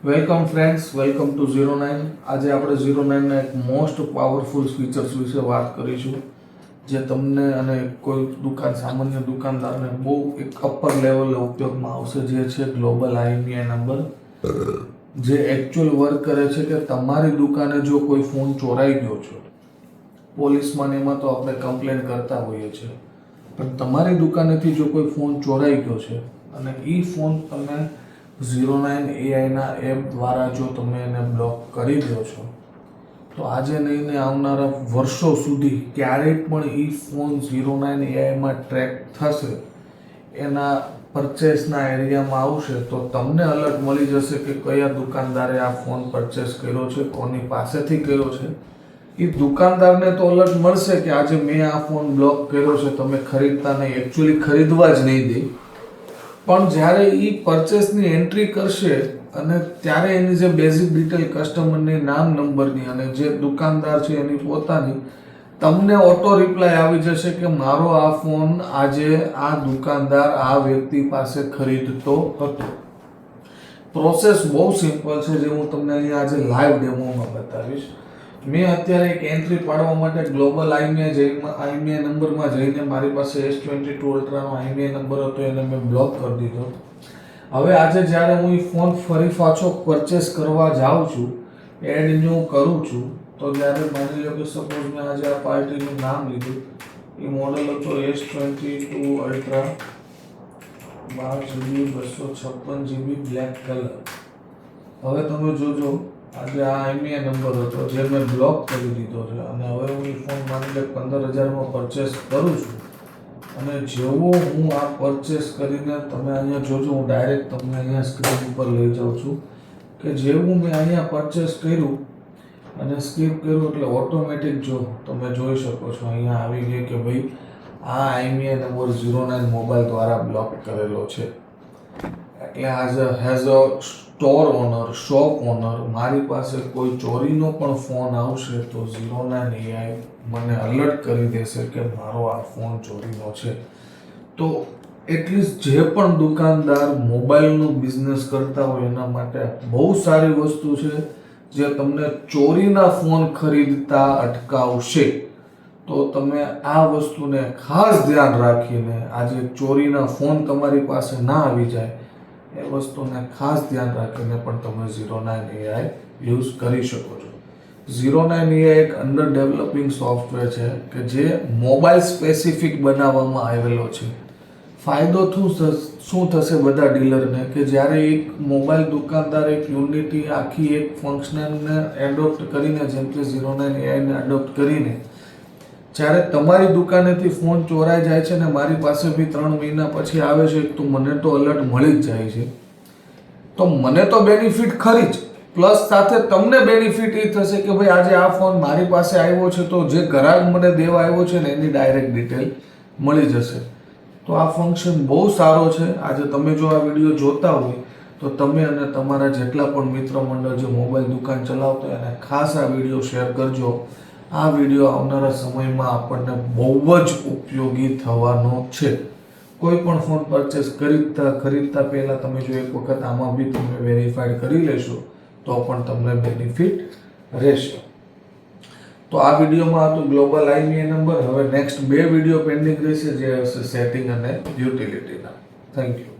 Welcome friends, welcome to 09. આજે આપણે 09 ના એક મોસ્ટ પાવરફુલ ફીચર્સ વિશે વાત કરીશું, જે તમને અને કોઈ સામાન્ય દુકાનદારને બહુ એક અપર લેવલે ઉપયોગમાં આવશે, જે છે ગ્લોબલ IMEI નંબર, જે એકચ્યુઅલ વર્ક કરે છે કે તમારી દુકાને જો કોઈ ફોન ચોરાઈ ગયો છે, પોલીસમાં એમાં તો આપણે કમ્પ્લેન કરતા હોઈએ છીએ, પણ તમારી દુકાનેથી જો કોઈ ફોન ચોરાઈ ગયો છે અને એ ફોન તમે 09 AI ના એપ દ્વારા જો તમે એને બ્લોક કરી દો છો, તો આજે નહીં ને આવનારા વર્ષો સુધી ક્યારેય પણ એ ફોન 09 AI માં ટ્રેક થશે, એના પરચેસના એરિયામાં આવશે તો તમને અલર્ટ મળી જશે કે કયા દુકાનદારે આ ફોન પરચેસ કર્યો છે, કોની પાસેથી કર્યો છે. એ દુકાનદારને તો અલર્ટ મળશે કે આજે મેં આ ફોન બ્લોક કર્યો છે, તમે ખરીદતા નહીં, એકચ્યુઅલી ખરીદવા જ નહીં દે. પણ જ્યારે એ પરચેસની એન્ટ્રી કરશે અને ત્યારે એની જે બેઝિક ડિટેલ કસ્ટમરની નામ નંબરની અને જે દુકાનદાર છે એની પોતાની, તમને ઓટો રિપ્લાય આવી જશે કે મારો આ ફોન આજે આ દુકાનદાર આ વ્યક્તિ પાસે ખરીદતો હતો. પ્રોસેસ બહુ સિમ્પલ છે, જે હું તમને અહીંયા આજે લાઈવ ડેમોમાં બતાવીશ. મેં અત્યારે એક એન્ટ્રી પાડવા માટે ગ્લોબલ IMEI નંબરમાં જઈને મારી પાસે S22 અલ્ટ્રાનો IMEI નંબર હતો, એને મેં બ્લોક કરી દીધો. હવે આજે જ્યારે હું એ ફોન ફરી પાછો પરચેસ કરવા જાઉં છું, એડ ન્યૂ કરું છું, તો જ્યારે માની લો કે સપોઝ મેં આજે આ પાર્ટીનું નામ લીધું, એ મોડલ હતો S22 ultra 12GB 256GB black colour. હવે તમે જોજો, આજે આ IMEI નંબર હતો જે મેં બ્લોક કરી દીધો છે, અને હવે હું એ ફોન માની લે 15,000માં પરચેસ કરું છું, અને જેવો હું આ પરચેસ કરીને, તમે અહીંયા જોજો, હું ડાયરેક્ટ તમને અહીંયા સ્ક્રીન ઉપર લઈ જાઉં છું કે જેવું મેં અહીંયા પરચેસ કર્યું અને સ્કીપ કર્યું એટલે ઓટોમેટિક જો તમે જોઈ શકો છો અહીંયા આવી ગઈ કે ભાઈ આ IMEI નંબર 09 મોબાઈલ દ્વારા બ્લોક કરેલો છે. એટલે has a store owner, shop owner, મારી પાસે કોઈ ચોરીનો પણ ફોન આવશે તો 09 AI મને અલર્ટ કરી દેશે કે મારો આ ફોન ચોરીનો છે. તો એટલીસ્ટ જે પણ દુકાનદાર મોબાઈલનો બિઝનેસ કરતા હોય એના માટે બહુ સારી વસ્તુ છે, જે તમને ચોરીના ફોન ખરીદતા અટકાવશે. તો તમે આ વસ્તુને ખાસ ધ્યાન રાખીને, આજે ચોરીના ફોન તમારી પાસે ના આવી જાય એ વસ્તુને ખાસ ધ્યાન રાખીને પણ તમે 09 AI યુઝ કરી શકો છો. 09 AI એક અંડર ડેવલપિંગ સોફ્ટવેર છે કે જે મોબાઈલ સ્પેસિફિક બનાવવામાં આવેલો છે. ફાયદો શું થશે બધા ડીલરને કે જ્યારે એક મોબાઈલ દુકાનદાર એક યુનિટી આખી એક ફંક્શનને એડોપ્ટ કરીને, જેમ કે 09 AI ને એડોપ્ટ કરીને, જ્યારે તમારી દુકાનેથી ફોન ચોરાઈ જાય છે ને મારી પાસે બી 3 મહિના પછી આવે છે, તો મને તો અલર્ટ મળી જ જાય છે. તો મને તો બેનિફિટ ખરી જ, પ્લસ સાથે તમને બેનિફિટ એ થશે કે ભાઈ આજે આ ફોન મારી પાસે આવ્યો છે, તો જે ગ્રાહક મને દેવા આવ્યો છે ને એની ડાયરેક્ટ ડિટેલ મળી જશે. તો આ ફંક્શન બહુ સારો છે. આજે તમે જો આ વિડીયો જોતા હોય તો તમે અને તમારા જેટલા પણ મિત્ર મંડળ જે મોબાઈલ દુકાન ચલાવતા હોય એને ખાસ આ વિડીયો શેર કરજો. આ વિડીયો આવનારા સમયમાં આપણને બહુ જ ઉપયોગી થવાનો છે. કોઈ પણ ફોન પરચેસ ખરીદતા પહેલાં તમે જો એક વખત આમાં બી તમે વેરીફાઈડ કરી લેશો તો પણ તમને બેનિફિટ રહેશે. તો આ વિડીયોમાં હતું ગ્લોબલ IMEI નંબર. હવે નેક્સ્ટ 2 વિડીયો પેન્ડિંગ રહેશે, જે હશે સેટિંગ અને યુટિલિટીના. Thank you.